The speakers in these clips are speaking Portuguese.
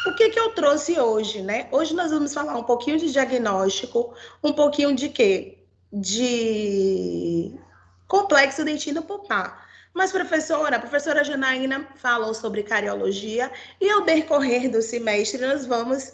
O que que eu trouxe hoje, né? Hoje nós vamos falar um pouquinho de diagnóstico, um pouquinho de quê? De complexo dentino-pulpar. Mas, professora, a professora Janaína falou sobre cariologia e ao decorrer do semestre nós vamos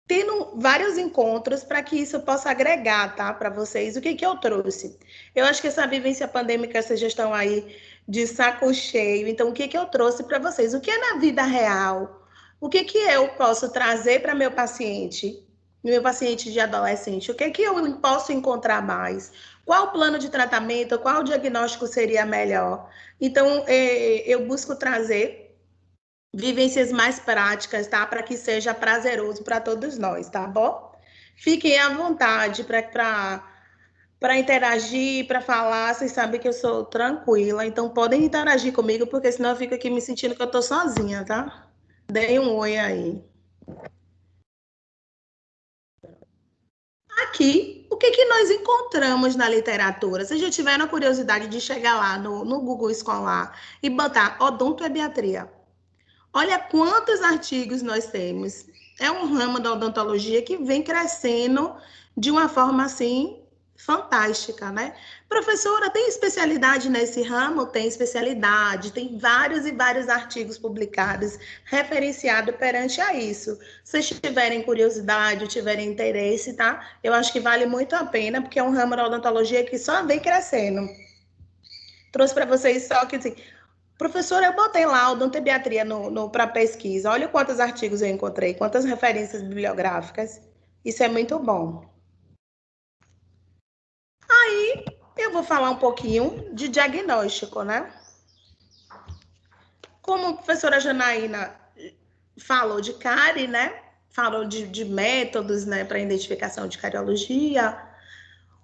tendo vários encontros para que isso possa agregar, tá, para vocês. O que que eu trouxe? Eu acho que essa vivência pandêmica, vocês já estão aí de saco cheio. Então, o que que eu trouxe para vocês? O que é na vida real? O que que eu posso trazer para meu paciente de adolescente? O que que eu posso encontrar mais? Qual o plano de tratamento? Qual o diagnóstico seria melhor? Então, eu busco trazer vivências mais práticas, tá? Para que seja prazeroso para todos nós, tá bom? Fiquem à vontade para interagir, para falar. Vocês sabem que eu sou tranquila, então podem interagir comigo, porque senão eu fico aqui me sentindo que eu tô sozinha, tá? Deem um oi aí. Aqui, o que que nós encontramos na literatura? Vocês já tiveram a curiosidade de chegar lá no Google Escolar e botar odontoediatria? Olha quantos artigos nós temos. É um ramo da odontologia que vem crescendo de uma forma assim fantástica, né? Professora, tem especialidade nesse ramo? Tem especialidade, tem vários e vários artigos publicados referenciados perante a isso. Se vocês tiverem curiosidade, tiverem interesse, tá? Eu acho que vale muito a pena, porque é um ramo da odontologia que só vem crescendo. Trouxe para vocês só que assim, professora, eu botei lá odontobiatria para pesquisa. Olha quantos artigos eu encontrei, quantas referências bibliográficas. Isso é muito bom. Aí eu vou falar um pouquinho de diagnóstico, né? Como a professora Janaína falou de cárie, né? Falou de métodos, né, para identificação de cariologia.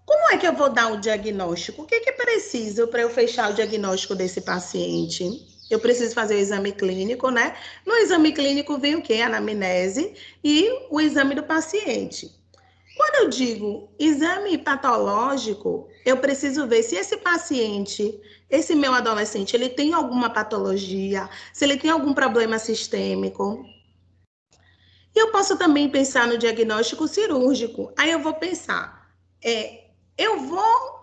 Como é que eu vou dar o diagnóstico? O que que é preciso para eu fechar o diagnóstico desse paciente? Eu preciso fazer o exame clínico, né? No exame clínico vem o quê? A anamnese e o exame do paciente. Quando eu digo exame patológico, eu preciso ver se esse paciente, esse meu adolescente, ele tem alguma patologia, se ele tem algum problema sistêmico. E eu posso também pensar no diagnóstico cirúrgico. Aí eu vou pensar, eu vou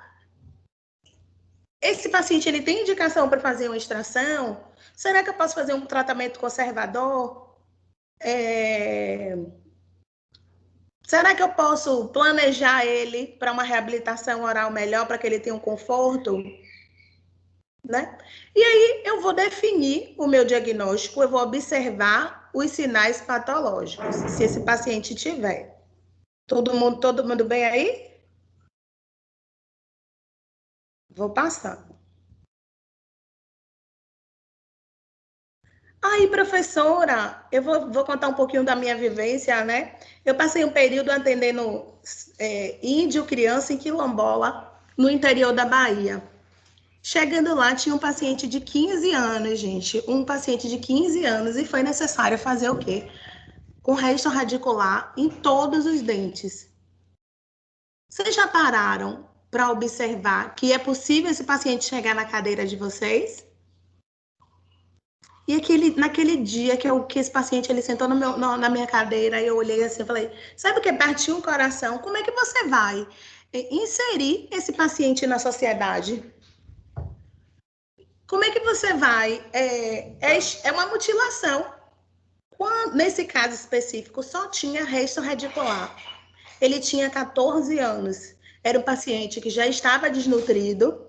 esse paciente ele tem indicação para fazer uma extração? Será que eu posso fazer um tratamento conservador? É... Será que eu posso planejar ele para uma reabilitação oral melhor, para que ele tenha um conforto? Né? E aí eu vou definir o meu diagnóstico, eu vou observar os sinais patológicos, se esse paciente tiver. Todo mundo bem aí? Vou passar. Aí, professora, eu vou contar um pouquinho da minha vivência, né? Eu passei um período atendendo índio, criança em quilombola, no interior da Bahia. Chegando lá, tinha um paciente de 15 anos, gente. Um paciente de 15 anos e foi necessário fazer o quê? Com resto radicular em todos os dentes. Vocês já pararam para observar que é possível esse paciente chegar na cadeira de vocês? E naquele dia que esse paciente ele sentou na minha cadeira, eu olhei assim e falei, sabe o que partiu o coração? Como é que você vai inserir esse paciente na sociedade? Como é que você vai? É uma mutilação. Nesse caso específico, só tinha resto radicular. Ele tinha 14 anos. Era um paciente que já estava desnutrido,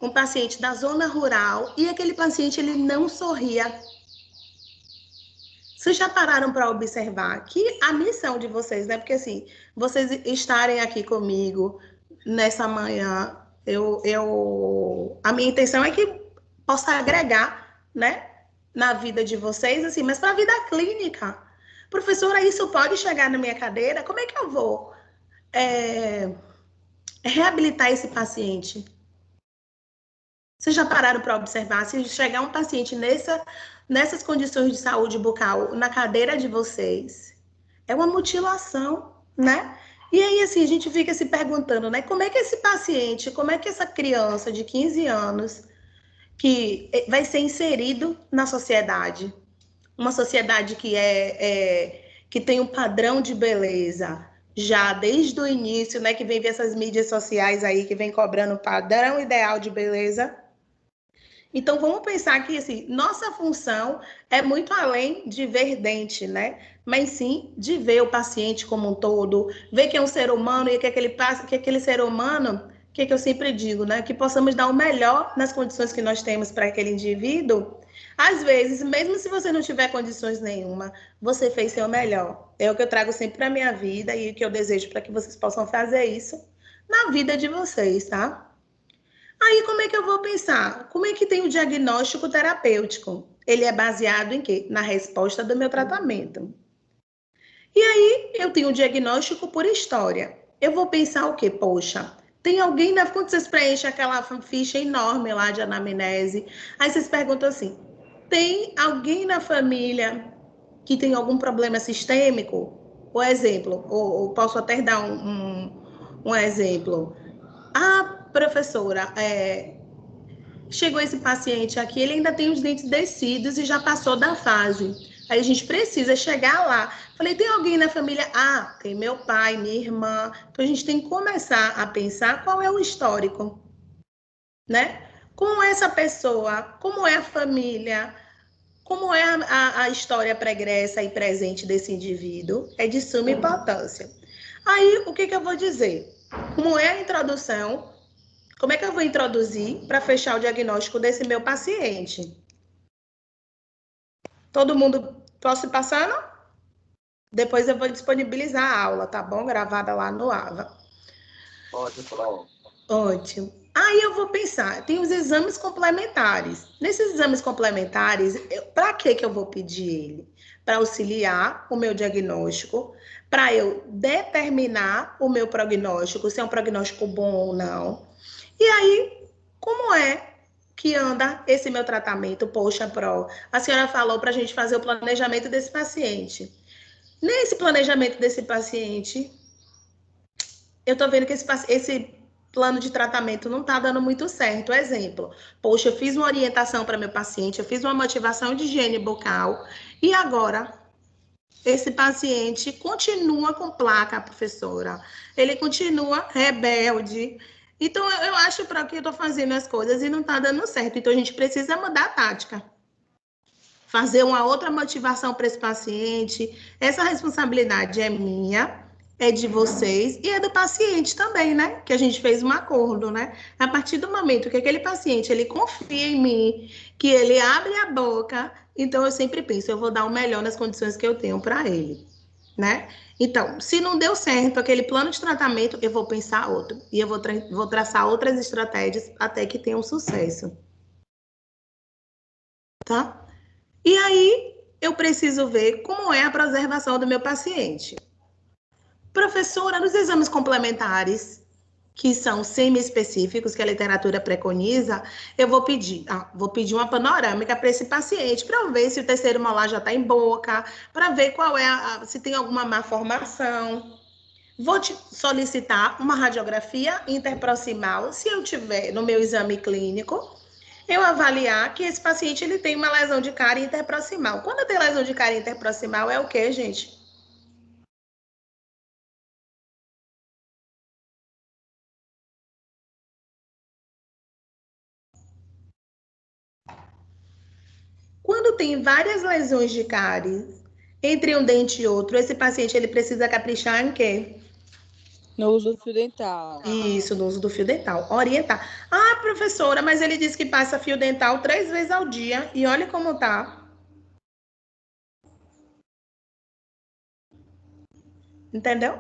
um paciente da zona rural, e aquele paciente ele não sorria. Vocês já pararam para observar que a missão de vocês, né? Porque assim, vocês estarem aqui comigo nessa manhã, a minha intenção é que possa agregar, né, na vida de vocês, assim, mas para a vida clínica. Professora, isso pode chegar na minha cadeira? Como é que eu vou reabilitar esse paciente? Vocês já pararam para observar se chegar um paciente nessas condições de saúde bucal na cadeira de vocês? É uma mutilação, né? E aí, assim, a gente fica se perguntando, né? Como é que esse paciente, como é que essa criança de 15 anos que vai ser inserido na sociedade? uma sociedade que tem um padrão de beleza já desde o início, né, que vem ver essas mídias sociais aí que vem cobrando o padrão ideal de beleza. Então vamos pensar que assim, nossa função é muito além de ver dente, né? Mas sim de ver o paciente como um todo, ver que é um ser humano e que aquele ser humano, que eu sempre digo, né? Que possamos dar o melhor nas condições que nós temos para aquele indivíduo. Às vezes, mesmo se você não tiver condições nenhuma, você fez seu melhor. É o que eu trago sempre para minha vida e o que eu desejo para que vocês possam fazer isso na vida de vocês, tá? Aí, como é que eu vou pensar? Como é que tem o diagnóstico terapêutico? Ele é baseado em quê? Na resposta do meu tratamento. E aí, eu tenho o diagnóstico por história. Eu vou pensar o quê? Poxa, tem alguém quando vocês preenchem aquela ficha enorme lá de anamnese, aí vocês perguntam assim: tem alguém na família que tem algum problema sistêmico? Por exemplo, ou posso até dar um exemplo. A professora, chegou esse paciente aqui, ele ainda tem os dentes descidos e já passou da fase. Aí a gente precisa chegar lá. Falei, tem alguém na família? Ah, tem meu pai, minha irmã. Então a gente tem que começar a pensar qual é o histórico, né? Como é essa pessoa? Como é a família? Como é a história pregressa e presente desse indivíduo? É de suma importância. Aí, o que eu vou dizer? Como é a introdução? Como é que eu vou introduzir para fechar o diagnóstico desse meu paciente? Todo mundo, posso ir passando? Depois eu vou disponibilizar a aula, tá bom? Gravada lá no AVA. Pode falar. Ótimo. Aí eu vou pensar, tem os exames complementares. Nesses exames complementares, para que eu vou pedir ele? Para auxiliar o meu diagnóstico, para eu determinar o meu prognóstico, se é um prognóstico bom ou não. E aí, como é que anda esse meu tratamento? Poxa, Pro, a senhora falou para a gente fazer o planejamento desse paciente. Nesse planejamento desse paciente, eu estou vendo que esse plano de tratamento não está dando muito certo. Exemplo, poxa, eu fiz uma orientação para meu paciente, eu fiz uma motivação de higiene bucal e agora esse paciente continua com placa, professora. Ele continua rebelde. Então, eu acho para que eu estou fazendo as coisas e não está dando certo. Então, a gente precisa mudar a tática. Fazer uma outra motivação para esse paciente. Essa responsabilidade é minha, é de vocês e é do paciente também, né? Que a gente fez um acordo, né? A partir do momento que aquele paciente ele confia em mim, que ele abre a boca, então eu sempre penso, eu vou dar o melhor nas condições que eu tenho para ele, né? Então, se não deu certo aquele plano de tratamento, eu vou pensar outro e eu vou traçar outras estratégias até que tenha um sucesso, tá? E aí eu preciso ver como é a preservação do meu paciente. Professora, nos exames complementares, que são semi-específicos, que a literatura preconiza, eu vou pedir uma panorâmica para esse paciente, para ver se o terceiro molar já está em boca, para ver qual é se tem alguma malformação. Vou te solicitar uma radiografia interproximal, se eu tiver no meu exame clínico, eu avaliar que esse paciente ele tem uma lesão de cárie interproximal. Quando tem lesão de cárie interproximal, é o quê, gente? Quando tem várias lesões de cárie entre um dente e outro, esse paciente ele precisa caprichar em quê? No uso do fio dental. Isso, no uso do fio dental. Orientar. Ah, professora, mas ele disse que passa fio dental 3 vezes ao dia e olha como tá. Entendeu?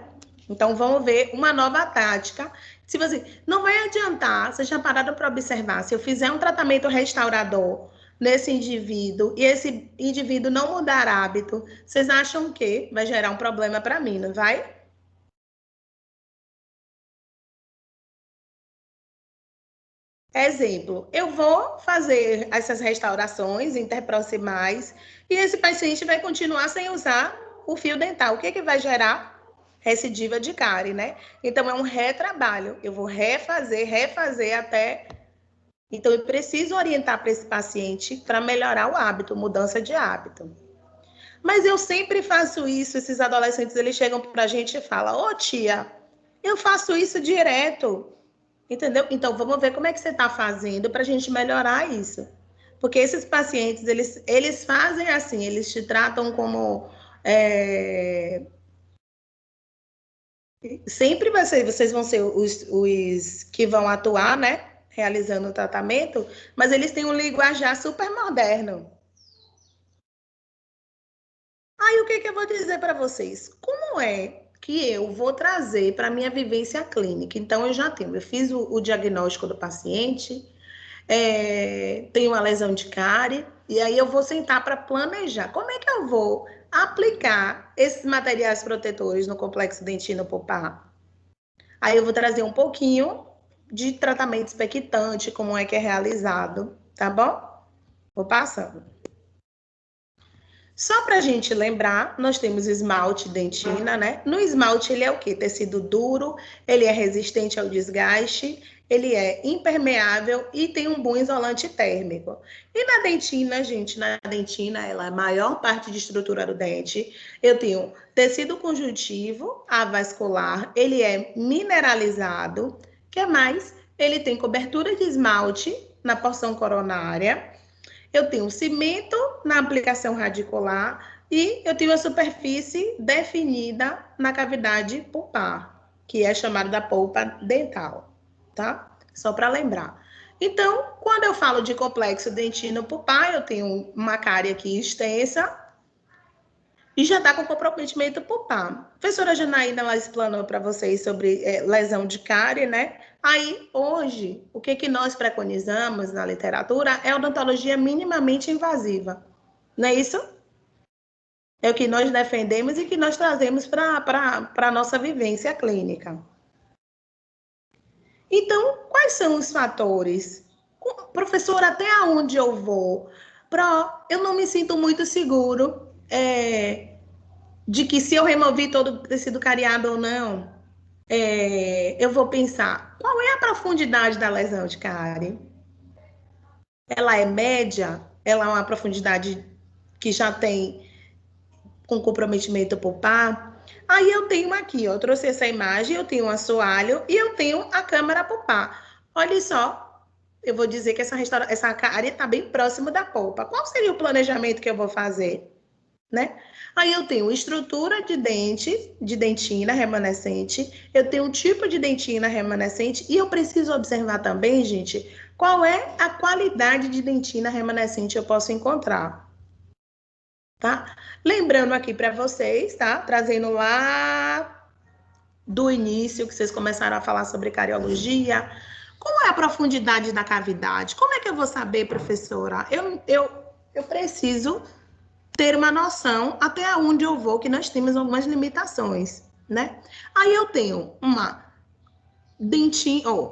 Então vamos ver uma nova tática. Se você não vai adiantar, vocês já pararam para observar, se eu fizer um tratamento restaurador nesse indivíduo e esse indivíduo não mudar hábito, vocês acham que vai gerar um problema para mim, não vai? Exemplo, eu vou fazer essas restaurações interproximais e esse paciente vai continuar sem usar o fio dental. O que, que vai gerar? Recidiva de cárie, né? Então, é um retrabalho. Eu vou refazer até. Então, eu preciso orientar para esse paciente para melhorar o hábito, mudança de hábito. Mas eu sempre faço isso, esses adolescentes, eles chegam pra gente e falam, ô tia, eu faço isso direto, entendeu? Então, vamos ver como é que você está fazendo para a gente melhorar isso. Porque esses pacientes, eles fazem assim, eles te tratam como... Sempre vocês vão ser os que vão atuar, né? Realizando o tratamento, mas eles têm um linguajar super moderno. Aí, o que eu vou dizer para vocês? Como é que eu vou trazer para a minha vivência clínica? Então, eu fiz o diagnóstico do paciente, tenho uma lesão de cárie, e aí eu vou sentar para planejar. Como é que eu vou aplicar esses materiais protetores no complexo dentino pulpar? Aí eu vou trazer um pouquinho de tratamento expectante, como é que é realizado, tá bom? Vou passando. Só para a gente lembrar, nós temos esmalte dentina, né? No esmalte, ele é o quê? Tecido duro, ele é resistente ao desgaste, ele é impermeável e tem um bom isolante térmico. E na dentina, gente, ela é a maior parte de estrutura do dente. Eu tenho tecido conjuntivo, avascular, ele é mineralizado. O que mais? Ele tem cobertura de esmalte na porção coronária. Eu tenho cimento na aplicação radicular e eu tenho a superfície definida na cavidade pulpar, que é chamada da polpa dental, tá? Só para lembrar. Então, quando eu falo de complexo dentino pulpar, eu tenho uma cárie aqui extensa e já está com comprometimento pulpar. A professora Janaína, ela explanou para vocês sobre lesão de cárie, né? Aí, hoje, o que nós preconizamos na literatura é odontologia minimamente invasiva. Não é isso? É o que nós defendemos e que nós trazemos para a nossa vivência clínica. Então, quais são os fatores? Professor, até onde eu vou? Eu não me sinto muito seguro de que se eu removi todo o tecido cariado ou não, eu vou pensar, qual é a profundidade da lesão de cárie? Ela é média? Ela é uma profundidade que já tem com comprometimento pulpar? Aí eu tenho aqui, ó, eu trouxe essa imagem, eu tenho um assoalho e eu tenho a câmara pulpar. Olha só, eu vou dizer que essa cárie está bem próxima da polpa. Qual seria o planejamento que eu vou fazer? Né? Aí eu tenho estrutura de dente, de dentina remanescente, eu tenho um tipo de dentina remanescente e eu preciso observar também, gente, qual é a qualidade de dentina remanescente eu posso encontrar, tá? Lembrando aqui para vocês, tá? Trazendo lá do início que vocês começaram a falar sobre cariologia, qual é a profundidade da cavidade? Como é que eu vou saber, professora? Eu preciso ter uma noção até onde eu vou, que nós temos algumas limitações, né? Aí eu tenho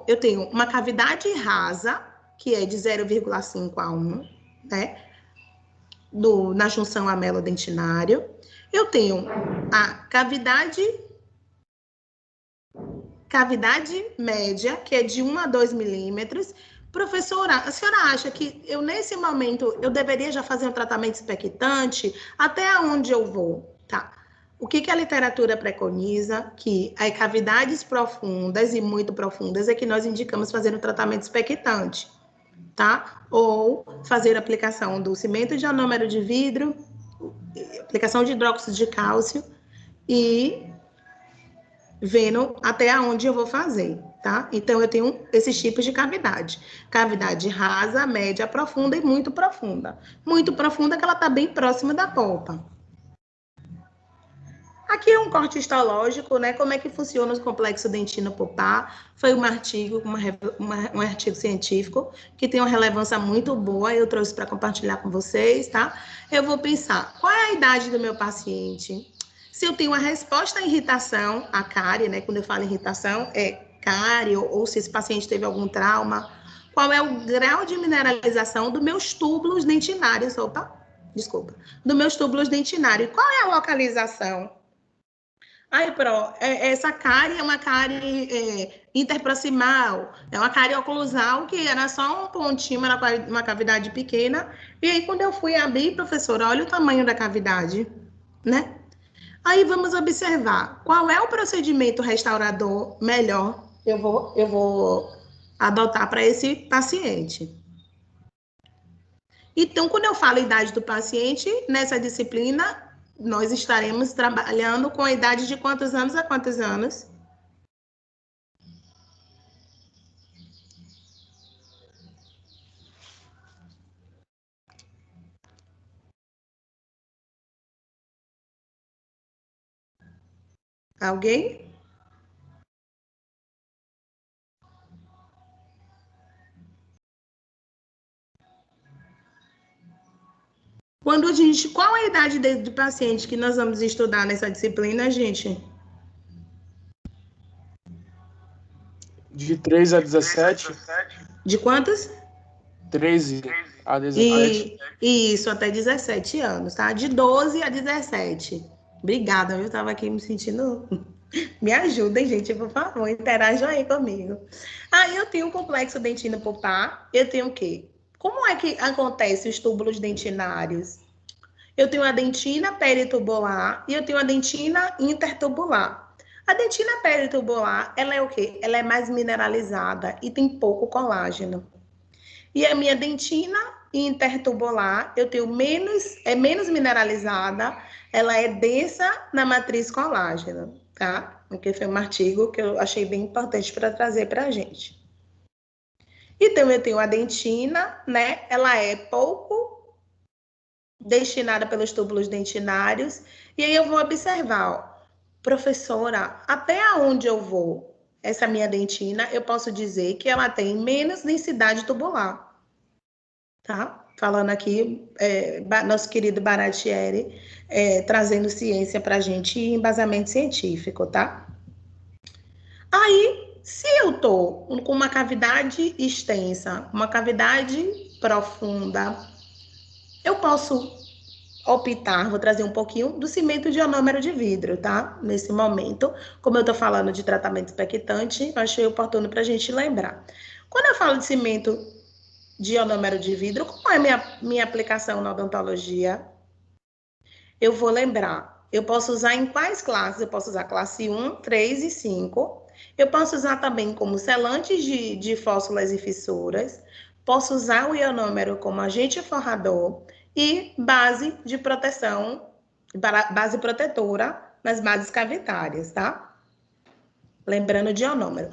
eu tenho uma cavidade rasa, que é de 0,5 a 1, né? Na junção amelo-dentinário. Eu tenho a cavidade média, que é de 1 a 2 milímetros. Professora, a senhora acha que nesse momento, eu deveria já fazer um tratamento expectante? Até onde eu vou? Tá. O que a literatura preconiza? Que as cavidades profundas e muito profundas é que nós indicamos fazer um tratamento expectante, tá? Ou fazer a aplicação do cimento de anômero de vidro, aplicação de hidróxido de cálcio e vendo até onde eu vou fazer, tá? Então, eu tenho esses tipos de cavidade. Cavidade rasa, média, profunda e muito profunda. Muito profunda que ela está bem próxima da polpa. Aqui é um corte histológico, né? Como é que funciona o complexo dentino pulpar. Foi um artigo científico que tem uma relevância muito boa. Eu trouxe para compartilhar com vocês, tá? Eu vou pensar, qual é a idade do meu paciente? Se eu tenho uma resposta à irritação, a cárie, né? Quando eu falo irritação, é cárie, ou se esse paciente teve algum trauma. Qual é o grau de mineralização dos meus túbulos dentinários? Dos meus túbulos dentinários. Qual é a localização? Aí, essa cárie é uma cárie interproximal, é uma cárie oclusal que era só um pontinho, uma cavidade pequena. E aí, quando eu fui abrir, professora, olha o tamanho da cavidade, né? Aí, vamos observar qual é o procedimento restaurador melhor eu vou adotar para esse paciente. Então, quando eu falo idade do paciente, nessa disciplina, nós estaremos trabalhando com a idade de quantos anos a quantos anos? Alguém? Qual a idade do paciente que nós vamos estudar nessa disciplina, gente? De 3 a 17. De quantos? 13 a 17. E isso, até 17 anos, tá? De 12 a 17. Obrigada, eu estava aqui me sentindo... Me ajudem, gente, por favor, interajam aí comigo. Aí eu tenho o complexo dentino pulpar, eu tenho o quê? Como é que acontece os túbulos dentinários? Eu tenho a dentina peritubular e eu tenho a dentina intertubular. A dentina peritubular, ela é o quê? Ela é mais mineralizada e tem pouco colágeno. E a minha dentina intertubular, eu tenho menos mineralizada, ela é densa na matriz colágeno, tá? Porque foi um artigo que eu achei bem importante para trazer para a gente. Então, eu tenho a dentina, né? Ela é pouco destinada pelos túbulos dentinários. E aí eu vou observar, ó, professora, até onde eu vou? Essa minha dentina, eu posso dizer que ela tem menos densidade tubular. Tá? Falando aqui, nosso querido Baratieri, trazendo ciência para a gente e embasamento científico, tá? Aí, se eu tô com uma cavidade extensa, uma cavidade profunda, eu posso optar, vou trazer um pouquinho do cimento de ionômero de vidro, tá? Nesse momento, como eu tô falando de tratamento expectante, eu achei oportuno para a gente lembrar. Quando eu falo de cimento de ionômero de vidro, como é minha aplicação na odontologia? Eu vou lembrar. Eu posso usar em quais classes? Eu posso usar classe 1, 3 e 5. Eu posso usar também como selantes de fóssulas e fissuras. Posso usar o ionômero como agente forrador e base de proteção, base protetora nas bases cavitárias, tá? Lembrando de ionômero.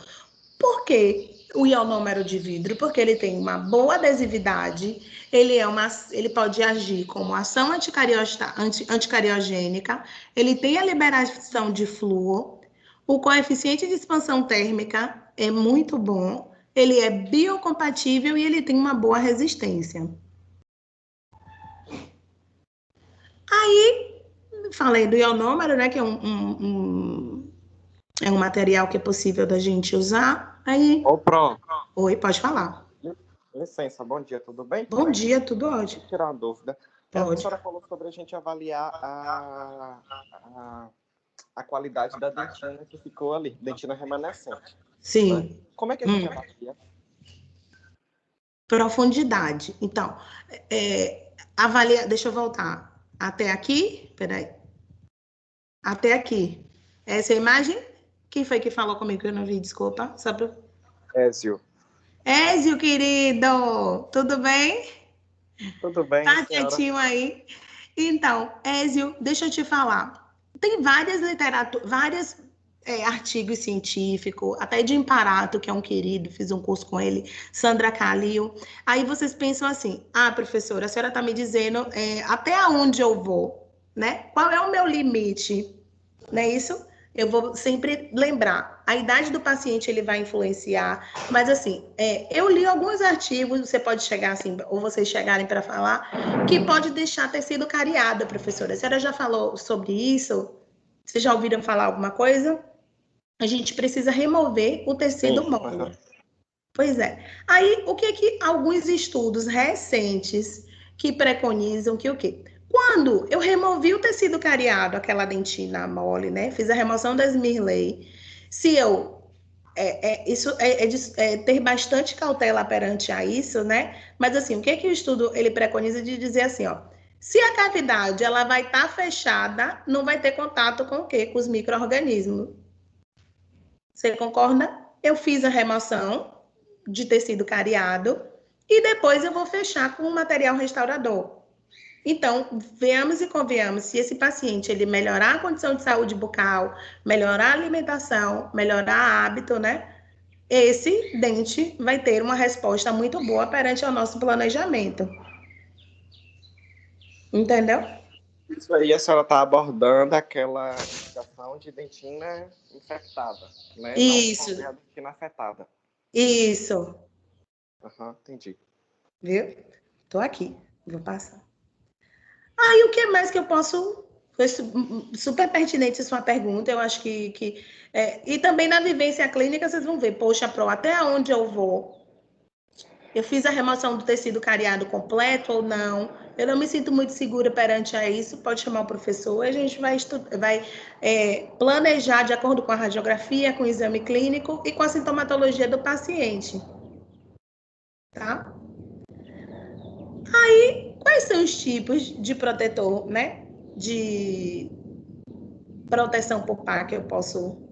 Por quê? O ionômero de vidro, porque ele tem uma boa adesividade, ele pode agir como ação anticariogênica, ele tem a liberação de flúor, o coeficiente de expansão térmica é muito bom, ele é biocompatível e ele tem uma boa resistência. Aí, falei do ionômero, né, que é um material que é possível da gente usar. Aí... Ô, Pro. Oi, pode falar. Licença, bom dia, tudo bem? Bom dia, tudo ótimo. Vou tirar uma dúvida. Pode. A professora falou sobre a gente avaliar a qualidade da dentina que ficou ali, dentina remanescente. Sim. Né? Como é que a gente avalia? Profundidade. Então, avalia... Deixa eu voltar. Até aqui? Peraí. Até aqui. Essa é a imagem? Quem foi que falou comigo que eu não vi? Desculpa. Ézio. Ézio, querido. Tudo bem? Tudo bem, Tá senhora? quietinho aí? Então, Ézio, deixa eu te falar. Tem várias artigos científicos, até de Imparato, que é um querido, fiz um curso com ele, Sandra Calil. Aí vocês pensam assim, professora, a senhora está me dizendo até onde eu vou, né? Qual é o meu limite? Não é isso? Eu vou sempre lembrar, a idade do paciente ele vai influenciar, mas assim, eu li alguns artigos, você pode chegar assim, ou vocês chegarem para falar, que pode deixar tecido cariado, professora. A senhora já falou sobre isso? Vocês já ouviram falar alguma coisa? A gente precisa remover o tecido mole. Pois é. Aí, o que alguns estudos recentes que preconizam que o quê? Quando eu removi o tecido cariado, aquela dentina mole, né? Fiz a remoção da Smirley. Se eu ter bastante cautela perante a isso, né? Mas assim, o que que o estudo ele preconiza de dizer assim, ó, se a cavidade ela vai estar fechada, não vai ter contato com o quê? Com os micro-organismos. Você concorda? Eu fiz a remoção de tecido cariado e depois eu vou fechar com o material restaurador. Então, venhamos e convenhamos, se esse paciente ele melhorar a condição de saúde bucal, melhorar a alimentação, melhorar hábito, né? Esse dente vai ter uma resposta muito boa perante ao nosso planejamento. Entendeu? Isso aí a senhora está abordando aquela indicação de dentina infectada, né? Isso. Não a dentina afetada. Isso. Entendi. Viu? Tô aqui. Vou passar. Aí, o que mais que eu posso... Foi super pertinente a sua pergunta, eu acho que e também na vivência clínica, vocês vão ver, poxa, Pro, até onde eu vou? Eu fiz a remoção do tecido cariado completo ou não? Eu não me sinto muito segura perante a isso, pode chamar o professor, a gente vai planejar de acordo com a radiografia, com o exame clínico e com a sintomatologia do paciente. Tá? Aí, quais são os tipos de protetor, né? De proteção pulpar que eu posso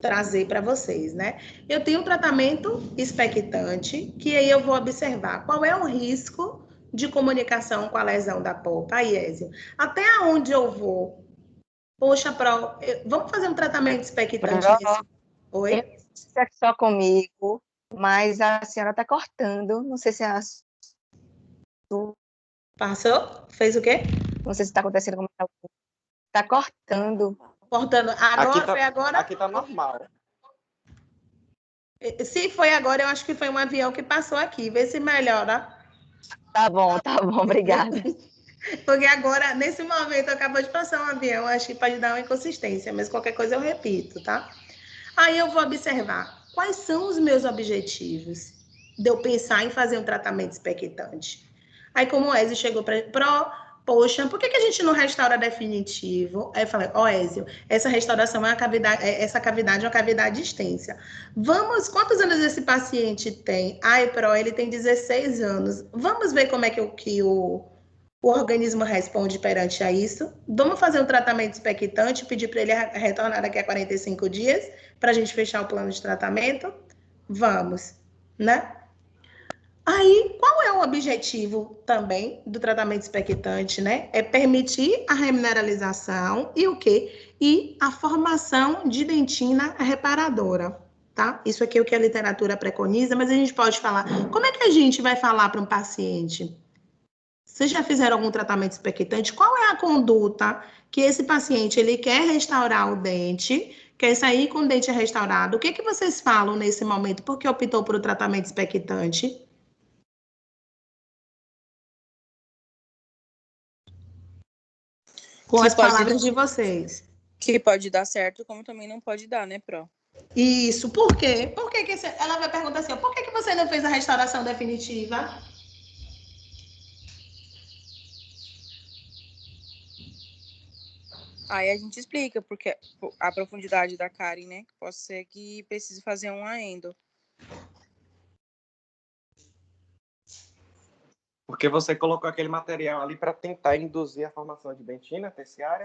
trazer para vocês, né? Eu tenho um tratamento expectante, que aí eu vou observar qual é o risco de comunicação com a lesão da polpa, Iésio. Até onde eu vou? Poxa, vamos fazer um tratamento expectante nesse... Oi? É só comigo, mas a senhora está cortando. Não sei se é Passou? Fez o quê? não sei se está acontecendo como está cortando. Cortando. Agora, foi agora? Aqui tá normal. Se foi agora, eu acho que foi um avião que passou aqui. Vê se melhora. Tá bom, obrigada. Porque agora, nesse momento, acabou de passar um avião, acho que pode dar uma inconsistência, mas qualquer coisa eu repito, tá? Aí eu vou observar quais são os meus objetivos de eu pensar em fazer um tratamento expectante. Aí, como o Ézio chegou para poxa, por que a gente não restaura definitivo? Aí eu falei, Ézio, essa restauração é uma cavidade, essa cavidade é uma cavidade extensa. Quantos anos esse paciente tem? Ele tem 16 anos. Vamos ver como é que o organismo responde perante a isso. Vamos fazer um tratamento expectante, pedir para ele retornar daqui a 45 dias, para a gente fechar o plano de tratamento? Vamos, né? Aí, qual é o objetivo também do tratamento expectante, né? É permitir a remineralização e o quê? E a formação de dentina reparadora, tá? Isso aqui é o que a literatura preconiza, mas a gente pode falar. Como é que a gente vai falar para um paciente? Vocês já fizeram algum tratamento expectante? Qual é a conduta que esse paciente ele quer restaurar o dente, quer sair com o dente restaurado? O que que vocês falam nesse momento? Por que optou por o tratamento expectante? Com as palavras de vocês. Que pode dar certo, como também não pode dar, né, Pro? Isso, por quê? Por que ela vai perguntar assim, por que você não fez a restauração definitiva? Aí a gente explica, porque a profundidade da cárie, né? Pode ser que precise fazer um endo. Porque você colocou aquele material ali para tentar induzir a formação de dentina terciária?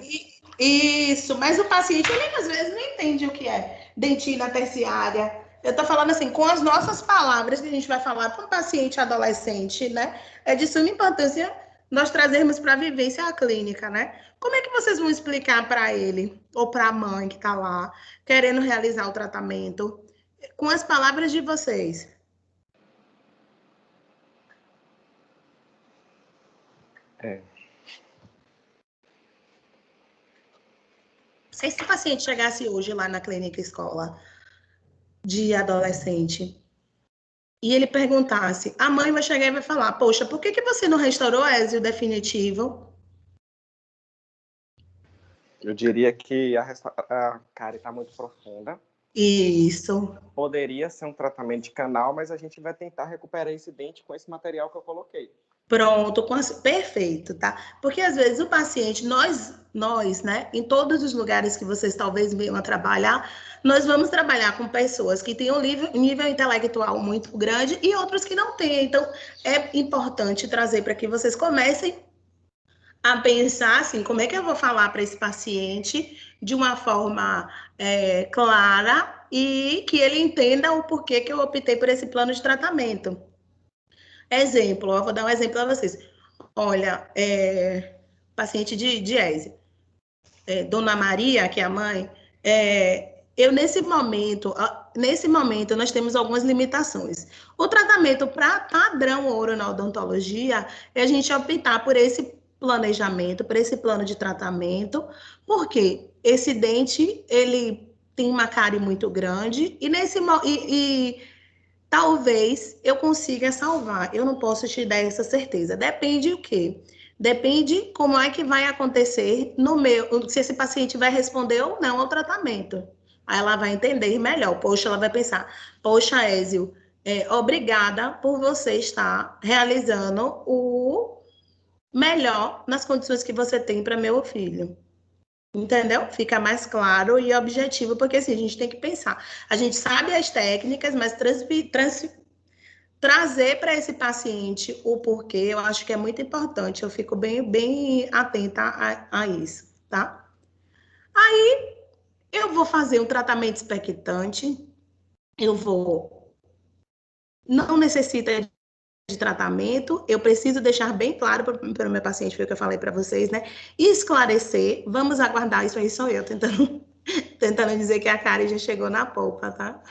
Isso, mas o paciente, ele às vezes não entende o que é dentina terciária. Eu tô falando assim, com as nossas palavras que a gente vai falar para um paciente adolescente, né? É de suma importância nós trazermos para a vivência clínica, né? Como é que vocês vão explicar para ele ou para a mãe que está lá querendo realizar o tratamento com as palavras de vocês? Se esse paciente chegasse hoje lá na clínica escola de adolescente e ele perguntasse, a mãe vai chegar e vai falar, poxa, por que você não restaurou o Ézio definitivo? Eu diria que a cárie está muito profunda. Isso. Poderia ser um tratamento de canal, mas a gente vai tentar recuperar esse dente com esse material que eu coloquei. Pronto, perfeito, tá? Porque às vezes o paciente, nós, né, em todos os lugares que vocês talvez venham a trabalhar, nós vamos trabalhar com pessoas que têm um nível intelectual muito grande e outros que não têm. Então, é importante trazer para que vocês comecem a pensar assim, como é que eu vou falar para esse paciente de uma forma clara e que ele entenda o porquê que eu optei por esse plano de tratamento. Exemplo, eu vou dar um exemplo a vocês. Olha, paciente de ESE, Dona Maria, que é a mãe, eu nesse momento nós temos algumas limitações. O tratamento para padrão ouro na odontologia é a gente optar por esse planejamento, por esse plano de tratamento, porque esse dente, ele tem uma cárie muito grande e talvez eu consiga salvar. Eu não posso te dar essa certeza. Depende o quê? Depende como é que vai acontecer se esse paciente vai responder ou não ao tratamento. Aí ela vai entender melhor. Poxa, ela vai pensar, poxa, Ézio, obrigada por você estar realizando o melhor nas condições que você tem para meu filho. Entendeu? Fica mais claro e objetivo, porque assim, a gente tem que pensar. A gente sabe as técnicas, mas trazer para esse paciente o porquê, eu acho que é muito importante. Eu fico bem atenta a isso, tá? Aí, eu vou fazer um tratamento expectante, não necessita de tratamento, eu preciso deixar bem claro para o meu paciente, foi o que eu falei para vocês, né? Esclarecer, vamos aguardar, isso aí sou eu tentando dizer que a Karen já chegou na polpa, tá?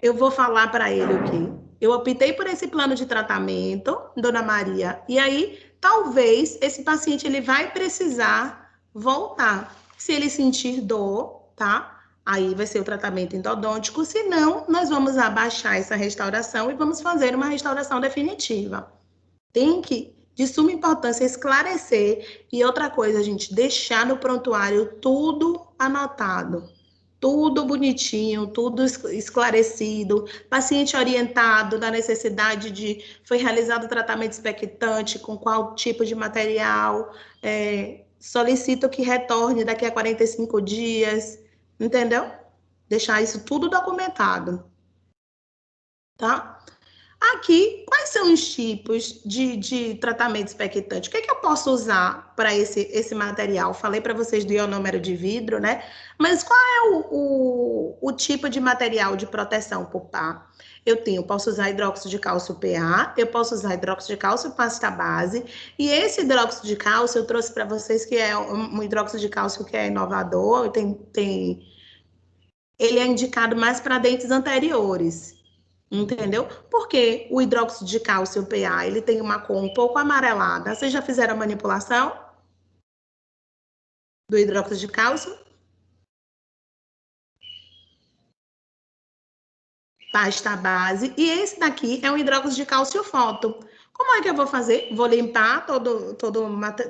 Eu vou falar para ele o quê? Eu optei por esse plano de tratamento, Dona Maria, e aí talvez esse paciente ele vai precisar voltar. Se ele sentir dor, tá? Aí vai ser o tratamento endodôntico, se não, nós vamos abaixar essa restauração e vamos fazer uma restauração definitiva. Tem que, de suma importância, esclarecer. E outra coisa, gente, deixar no prontuário tudo anotado. Tudo bonitinho, tudo esclarecido, paciente orientado da necessidade foi realizado o tratamento expectante, com qual tipo de material, solicito que retorne daqui a 45 dias, entendeu? Deixar isso tudo documentado, tá? Aqui, quais são os tipos de tratamento expectante? O que eu posso usar para esse material? Falei para vocês do ionômero de vidro, né? Mas qual é o tipo de material de proteção pulpar? Posso usar hidróxido de cálcio PA, eu posso usar hidróxido de cálcio pasta base, e esse hidróxido de cálcio eu trouxe para vocês que é um hidróxido de cálcio que é inovador, ele é indicado mais para dentes anteriores. Entendeu? Porque o hidróxido de cálcio PA, ele tem uma cor um pouco amarelada. Vocês já fizeram a manipulação do hidróxido de cálcio? Pasta base. E esse daqui é um hidróxido de cálcio foto. Como é que eu vou fazer? Vou limpar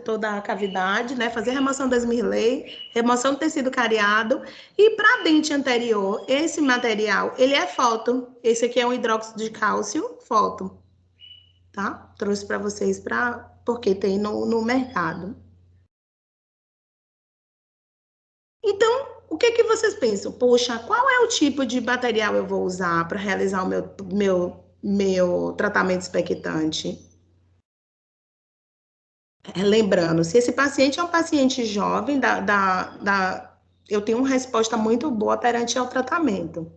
toda a cavidade, né? Fazer remoção das Mirley, remoção do tecido cariado. E para dente anterior, esse material, ele é foto. Esse aqui é um hidróxido de cálcio foto. Tá? Trouxe para vocês, porque tem no mercado. Então, o que vocês pensam? Poxa, qual é o tipo de material eu vou usar para realizar o meu tratamento expectante? Lembrando, se esse paciente é um paciente jovem, eu tenho uma resposta muito boa perante ao tratamento.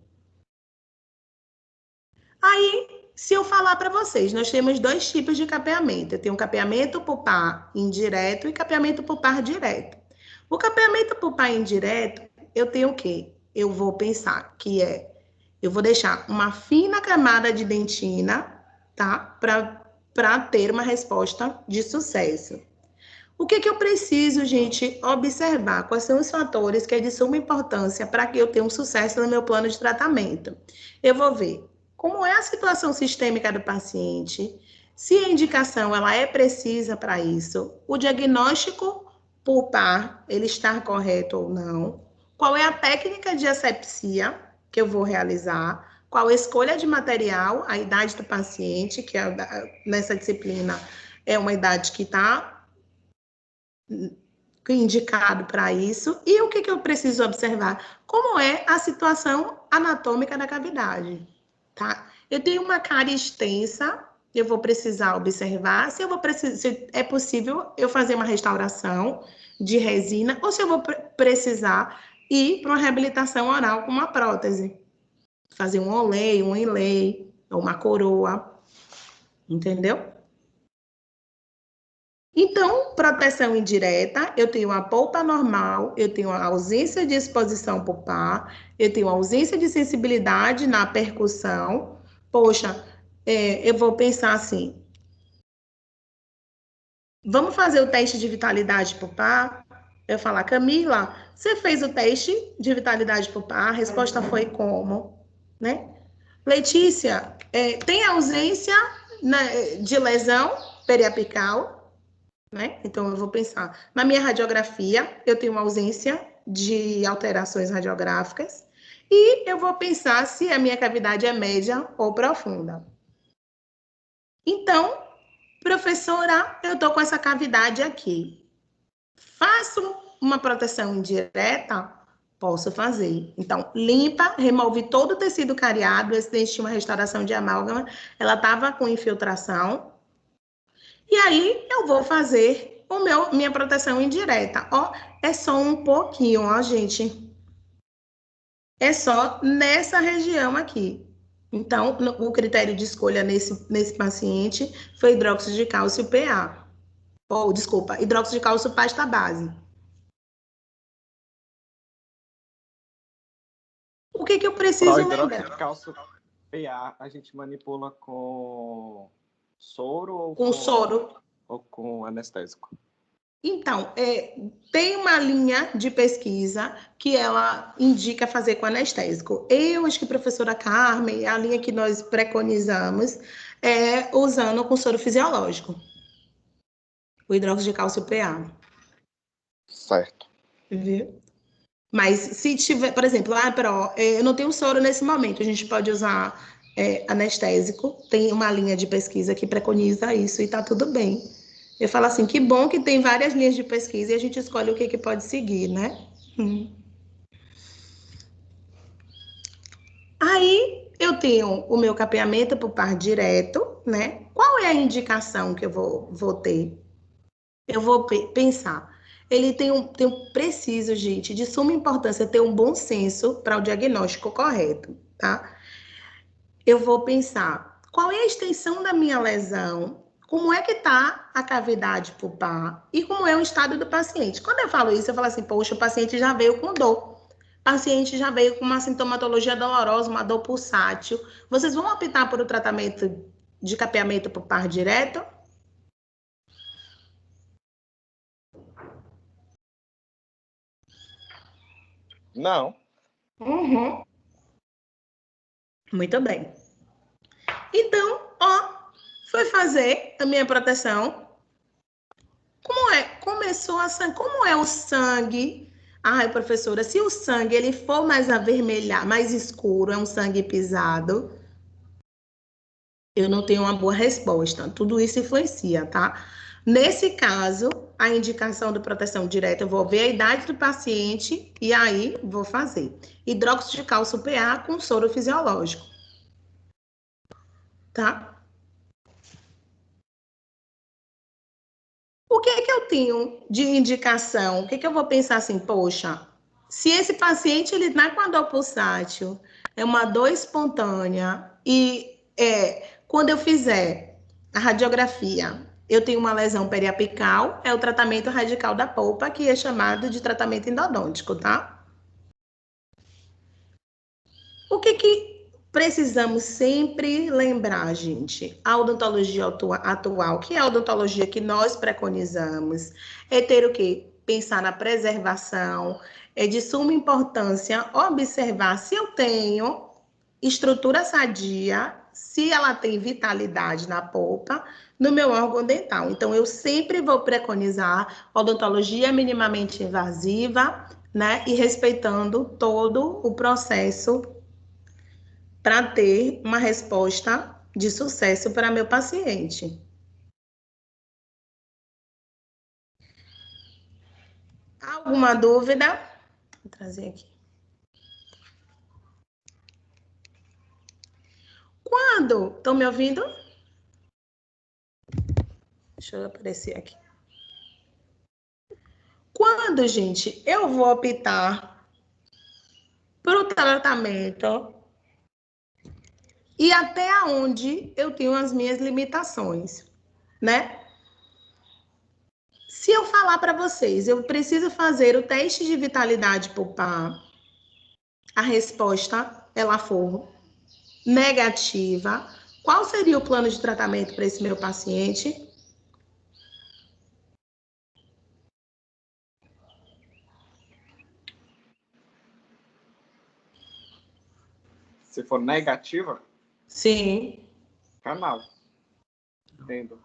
Aí, se eu falar para vocês, nós temos dois tipos de capeamento. Eu tenho um capeamento pulpar indireto e capeamento pulpar direto. O capeamento pulpar indireto, eu tenho o quê? Eu vou pensar que eu vou deixar uma fina camada de dentina, tá? Para ter uma resposta de sucesso. O que eu preciso, gente, observar? Quais são os fatores que é de suma importância para que eu tenha um sucesso no meu plano de tratamento? Eu vou ver como é a situação sistêmica do paciente, se a indicação ela é precisa para isso, o diagnóstico pulpar, ele está correto ou não, qual é a técnica de asepsia que eu vou realizar, qual a escolha de material, a idade do paciente, que nessa disciplina é uma idade que está indicado para isso, e o que eu preciso observar? Como é a situação anatômica da cavidade, tá? Eu tenho uma cárie extensa, eu vou precisar observar se é possível eu fazer uma restauração de resina, ou se eu vou precisar ir para uma reabilitação oral com uma prótese. Fazer um olei, um inlay, ou uma coroa, entendeu? Então, proteção indireta, eu tenho a polpa normal, eu tenho a ausência de exposição pulpar, eu tenho a ausência de sensibilidade na percussão. Poxa, eu vou pensar assim, vamos fazer o teste de vitalidade pulpar? Eu falar, Camila, você fez o teste de vitalidade pulpar? A resposta foi como? Né? Letícia, tem ausência de lesão periapical? Né? Então, eu vou pensar, na minha radiografia, eu tenho uma ausência de alterações radiográficas e eu vou pensar se a minha cavidade é média ou profunda. Então, professora, eu estou com essa cavidade aqui. Faço uma proteção indireta? Posso fazer. Então, limpa, remove todo o tecido cariado, esse dente tinha uma restauração de amálgama, ela estava com infiltração. E aí, eu vou fazer minha proteção indireta. Ó, é só um pouquinho, ó, gente. É só nessa região aqui. Então, o critério de escolha nesse paciente foi hidróxido de cálcio PA. Ou, desculpa, hidróxido de cálcio pasta base. O que eu preciso Hidróxido lembrar? de cálcio PA, a gente manipula com soro ou Com soro. Ou com anestésico? Então, tem uma linha de pesquisa que ela indica fazer com anestésico. Eu acho que a professora Carmen, a linha que nós preconizamos é usando com soro fisiológico. O hidróxido de cálcio PA. Certo. Viu? Mas se tiver, por exemplo, eu não tenho soro nesse momento, a gente pode usar anestésico. Tem uma linha de pesquisa que preconiza isso e tá tudo bem. Eu falo assim, que bom que tem várias linhas de pesquisa e a gente escolhe o que pode seguir, né? Aí, eu tenho o meu capeamento pulpar direto, né? Qual é a indicação que eu vou ter? Eu vou pensar. Ele preciso, gente, de suma importância ter um bom senso para o diagnóstico correto, tá? Eu vou pensar, qual é a extensão da minha lesão? Como é que está a cavidade pulpar e como é o estado do paciente. Quando eu falo isso, eu falo assim, poxa, o paciente já veio com dor. O paciente já veio com uma sintomatologia dolorosa, uma dor pulsátil. Vocês vão optar por um tratamento de capeamento pulpar direto? Não. Uhum. Muito bem. Então, foi fazer a minha proteção. Como é? Começou a sangue. Como é o sangue? Ai, professora, se o sangue ele for mais avermelhado, mais escuro, é um sangue pisado, eu não tenho uma boa resposta. Tudo isso influencia, tá? Nesse caso, a indicação de proteção direta, eu vou ver a idade do paciente e aí vou fazer. Hidróxido de cálcio PA com soro fisiológico. Tá? O que é que eu tenho de indicação? O que é que eu vou pensar assim, poxa, se esse paciente ele tá com a dor pulsátil, é uma dor espontânea e quando eu fizer a radiografia, eu tenho uma lesão periapical, é o tratamento radical da polpa, que é chamado de tratamento endodôntico, tá? O que precisamos sempre lembrar, gente? A odontologia atual, que é a odontologia que nós preconizamos, é ter o quê? Pensar na preservação, é de suma importância observar se eu tenho estrutura sadia, se ela tem vitalidade na polpa, no meu órgão dental. Então, eu sempre vou preconizar odontologia minimamente invasiva, né? E respeitando todo o processo para ter uma resposta de sucesso para meu paciente. Alguma dúvida? Vou trazer aqui. Quando? Estão me ouvindo? Deixa eu aparecer aqui. Quando, gente, eu vou optar por um tratamento e até onde eu tenho as minhas limitações, né? Se eu falar para vocês, eu preciso fazer o teste de vitalidade pulpar, a resposta ela for negativa, qual seria o plano de tratamento para esse meu paciente? Se for negativa, Sim. canal. Entendo.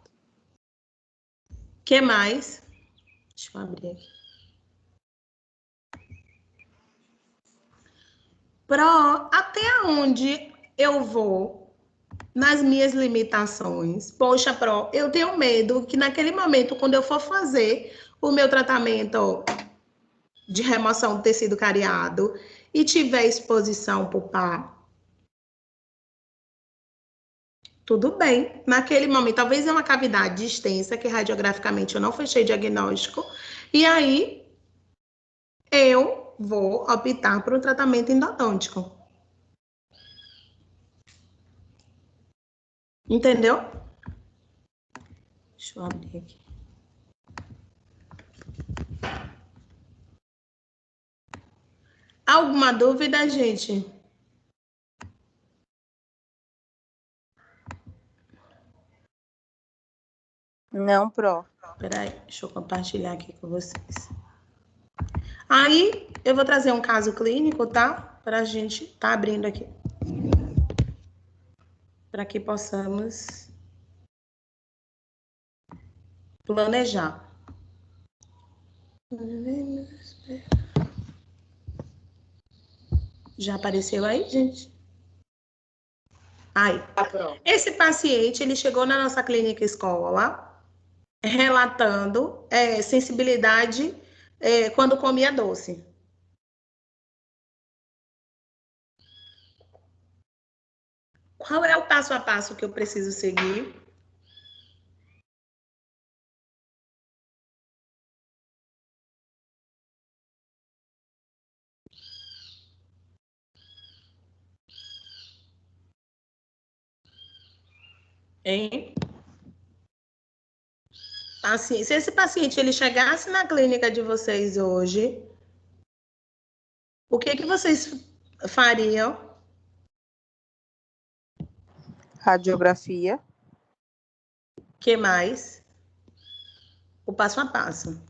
Que mais? Deixa eu abrir aqui. Até onde eu vou nas minhas limitações? Poxa, eu tenho medo que naquele momento, quando eu for fazer o meu tratamento de remoção do tecido cariado e tiver exposição pulpar, tudo bem. Naquele momento, talvez é uma cavidade extensa que radiograficamente eu não fechei diagnóstico, e aí eu vou optar por um tratamento endodôntico. Entendeu? Deixa eu abrir aqui. Alguma dúvida, gente? Não, Pro. Peraí, deixa eu compartilhar aqui com vocês. Aí, eu vou trazer um caso clínico, tá? Para a gente tá abrindo aqui. Para que possamos planejar. Já apareceu aí, gente? Aí. Esse paciente, ele chegou na nossa clínica escola relatando sensibilidade quando comia doce. Qual é o passo a passo que eu preciso seguir? Hein? Assim, se esse paciente ele chegasse na clínica de vocês hoje, o que que vocês fariam? Radiografia. Que mais? O passo a passo.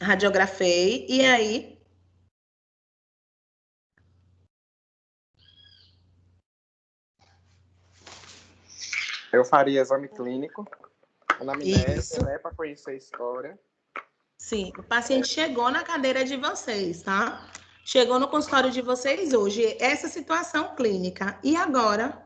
Radiografei, e aí? Eu faria exame clínico, anamnese, Isso. né, para conhecer a história. Sim, o paciente chegou na cadeira de vocês, tá? Chegou no consultório de vocês hoje, essa situação clínica. E agora?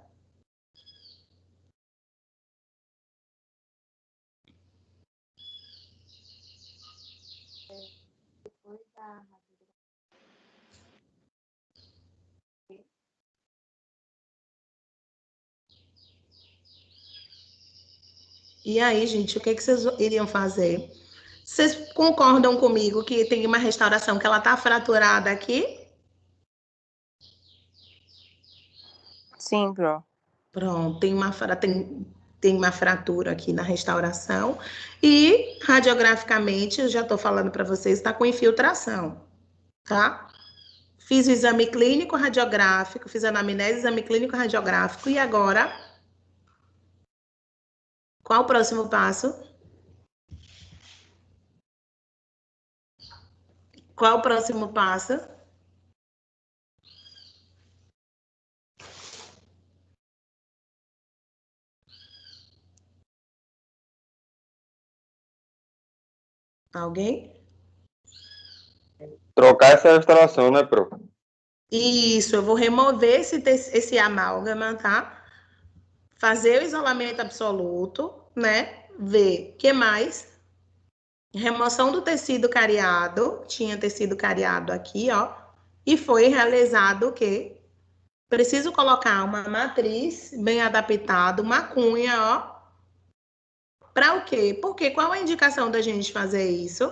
E aí, gente, o que que vocês iriam fazer? Vocês concordam comigo que tem uma restauração que ela tá fraturada aqui? Sim, Pro. Pronto, tem uma fratura aqui na restauração e radiograficamente, eu já estou falando para vocês, está com infiltração, tá? Fiz o exame clínico radiográfico, fiz a anamnese, exame clínico radiográfico e agora, qual o próximo passo? Qual o próximo passo? Alguém? Trocar essa restauração, né, Pro? Isso, eu vou remover esse amálgama, tá? Fazer o isolamento absoluto, né? Ver o que mais. Remoção do tecido cariado, tinha tecido cariado aqui, ó. E foi realizado o quê? Preciso colocar uma matriz bem adaptada, uma cunha, ó. Para o quê? Porque qual a indicação da gente fazer isso?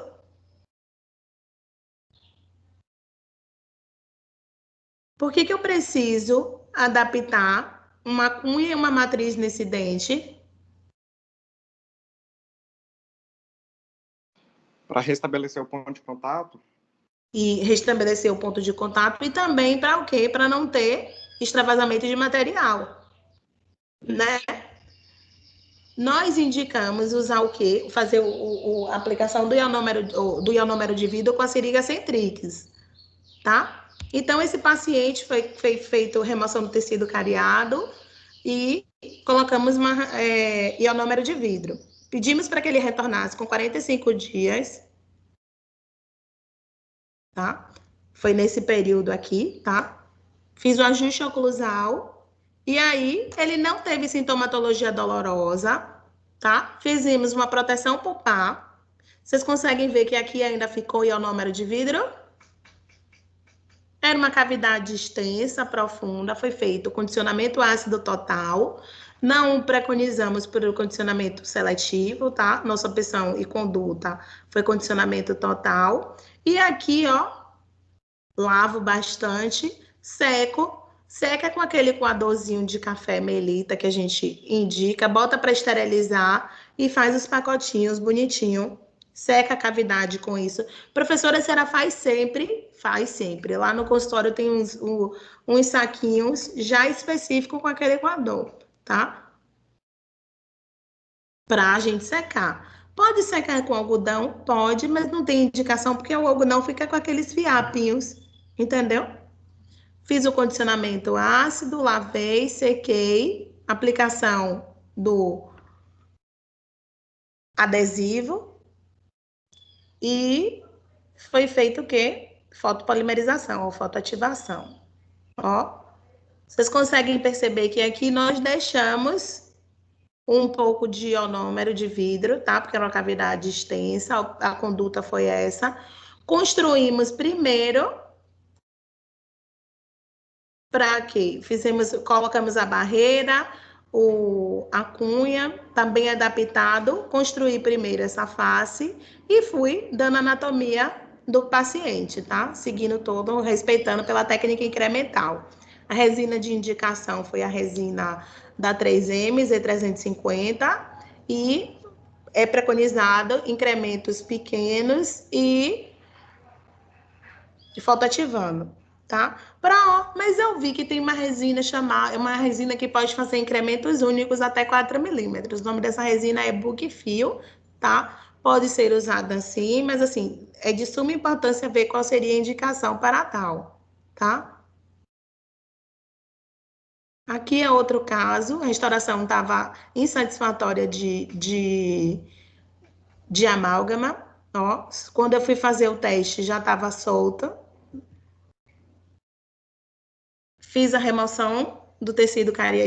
Por que eu preciso adaptar uma cunha e uma matriz nesse dente? Para restabelecer o ponto de contato? E restabelecer o ponto de contato e também para o quê? Para não ter extravasamento de material, né? Nós indicamos usar o quê? Fazer a aplicação do ionômero de vidro com a seringa Centrix, tá? Então, esse paciente foi feito remoção do tecido cariado e colocamos ionômero de vidro. Pedimos para que ele retornasse com 45 dias, tá? Foi nesse período aqui, tá? Fiz o ajuste oclusal e aí ele não teve sintomatologia dolorosa, tá? Fizemos uma proteção pulpar. Vocês conseguem ver que aqui ainda ficou ionômero de vidro? Era uma cavidade extensa, profunda, foi feito condicionamento ácido total. Não preconizamos por condicionamento seletivo, tá? Nossa opção e conduta foi condicionamento total. E aqui, ó, lavo bastante, seco. Seca com aquele coadorzinho de café melita que a gente indica, bota para esterilizar e faz os pacotinhos bonitinho. Seca a cavidade com isso. Professora, a senhora faz sempre? Faz sempre. Lá no consultório tem uns saquinhos já específicos com aquele coador, tá? Pra gente secar. Pode secar com algodão? Pode, mas não tem indicação porque o algodão fica com aqueles fiapinhos, entendeu? Fiz o condicionamento ácido, lavei, sequei, aplicação do adesivo e foi feito o quê? Fotopolimerização ou fotoativação. Ó, vocês conseguem perceber que aqui nós deixamos um pouco de ionômero de vidro, tá? Porque era uma cavidade extensa, a conduta foi essa. Construímos primeiro para quê? Colocamos a barreira, a cunha, também adaptado, construí primeiro essa face e fui dando anatomia do paciente, tá? Seguindo todo, respeitando pela técnica incremental. A resina de indicação foi a resina da 3M, Z350, e é preconizado incrementos pequenos e de fotoativando, tá? Mas eu vi que tem uma resina que pode fazer incrementos únicos até 4 milímetros. O nome dessa resina é Bookfil, tá? Pode ser usada assim, mas assim, é de suma importância ver qual seria a indicação para tal, tá? Aqui é outro caso, a restauração estava insatisfatória de amálgama, ó. Quando eu fui fazer o teste, já estava solta. Fiz a remoção do tecido cariado,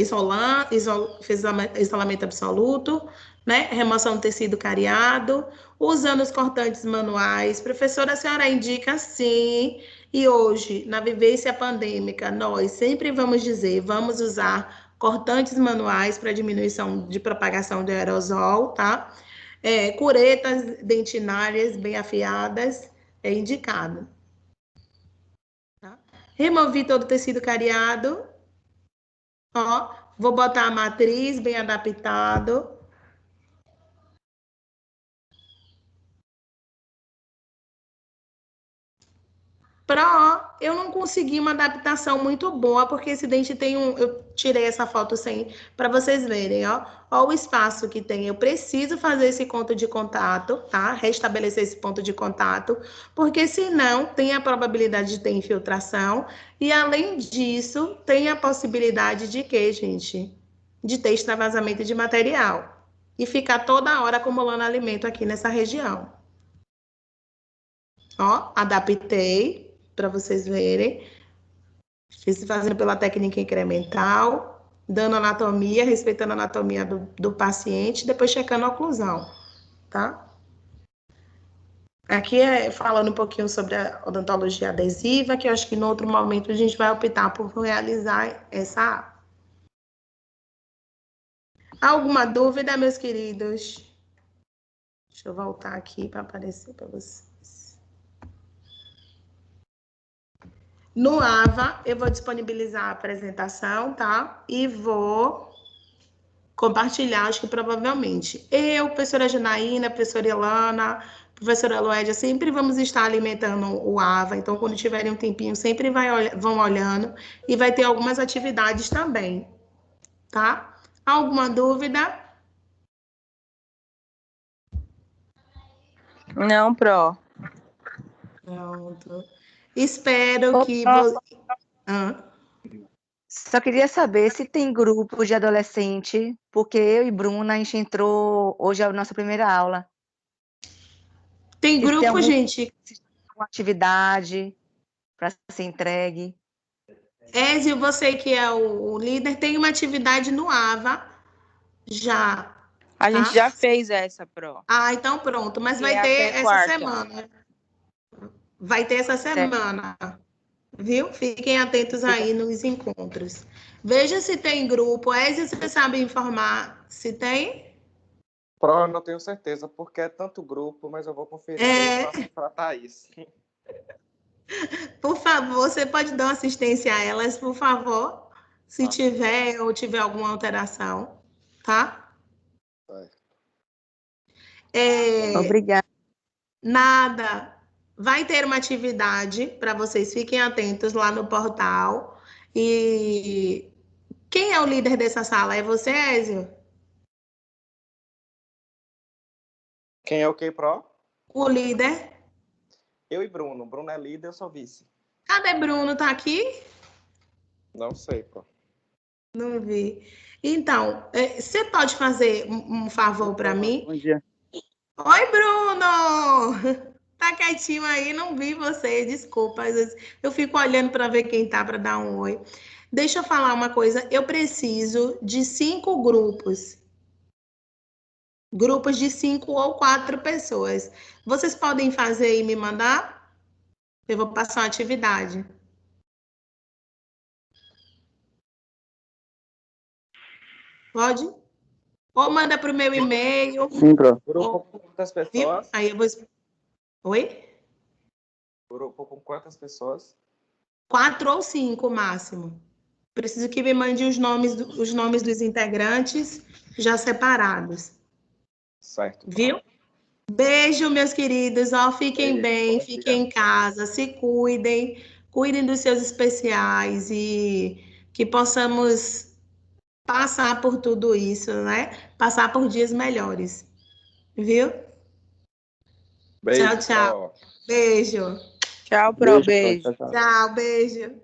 fiz isolamento absoluto, né? Remoção do tecido cariado, usando os cortantes manuais. Professora, a senhora indica sim. E hoje, na vivência pandêmica, nós sempre vamos dizer, vamos usar cortantes manuais para diminuição de propagação de aerosol, tá? Curetas dentinárias bem afiadas é indicado. Removi todo o tecido cariado. Ó, vou botar a matriz bem adaptado. Eu não consegui uma adaptação muito boa, porque esse dente tem eu tirei essa foto sem, para vocês verem, ó. Ó o espaço que tem. Eu preciso fazer esse ponto de contato, tá? Restabelecer esse ponto de contato, porque senão tem a probabilidade de ter infiltração. E além disso, tem a possibilidade de quê, gente? De ter extravasamento de material. E ficar toda hora acumulando alimento aqui nessa região. Ó, adaptei para vocês verem. Fiz fazendo pela técnica incremental, dando anatomia, respeitando a anatomia do paciente, depois checando a oclusão, tá? Aqui é falando um pouquinho sobre a odontologia adesiva, que eu acho que no outro momento a gente vai optar por realizar essa. Alguma dúvida, meus queridos? Deixa eu voltar aqui para aparecer para vocês. No AVA, eu vou disponibilizar a apresentação, tá? E vou compartilhar, acho que provavelmente. Eu, professora Janaína, professora Ilana, professora Loédia, sempre vamos estar alimentando o AVA, então quando tiverem um tempinho, sempre vão olhando e vai ter algumas atividades também, tá? Alguma dúvida? Não, Pro. Pronto. Espero Ô, que Pro, você... só queria saber se tem grupo de adolescente, porque eu e Bruna, a gente entrou hoje é a nossa primeira aula. Tem Se tem grupo, alguma gente. atividade para ser entregue. Ézio, você que é o líder, tem uma atividade no AVA já, A gente tá? já fez essa, Pro. Ah, então pronto, mas Que vai é ter até essa quarta. semana. Vai ter essa Certo. semana, viu? Fiquem atentos aí nos encontros. Veja se tem grupo. Ézio, você sabe informar se tem? Pro, eu não tenho certeza, porque é tanto grupo, mas eu vou conferir e passo para a Thaís. Por favor, você pode dar uma assistência a elas, por favor, se tiver ou tiver alguma alteração, tá? Obrigada. Nada. Vai ter uma atividade para vocês, fiquem atentos lá no portal. E quem é o líder dessa sala? É você, Ézio? Quem é o que, Pro? O líder? Eu e Bruno. Bruno é líder, eu sou vice. Cadê Bruno? Tá aqui? Não sei, Pro. Não vi. Então, você pode fazer um favor para mim? Bom dia. Oi, Bruno! Tá quietinho aí, não vi você, desculpa. Às vezes eu fico olhando para ver quem tá para dar um oi. Deixa eu falar uma coisa, eu preciso de 5 grupos. Grupos de 5 ou 4 pessoas. Vocês podem fazer e me mandar? Eu vou passar uma atividade. Pode? Ou manda para o meu e-mail. Sim, Pro. Grupo com quantas Viu? pessoas? Aí eu vou. Oi? Grupo com quantas pessoas? 4 ou 5 máximo. Preciso que me mande os nomes dos integrantes já separados. Certo. Viu? Beijo, meus queridos. Ó, fiquem Beijo, bem, fiquem em casa, se cuidem, cuidem dos seus especiais e que possamos passar por tudo isso, né? Passar por dias melhores. Viu? Beijo, Tchau, tchau. Pro. Beijo. Tchau, Pro. Beijo, Pro. Beijo. Tchau, tchau. Tchau, beijo.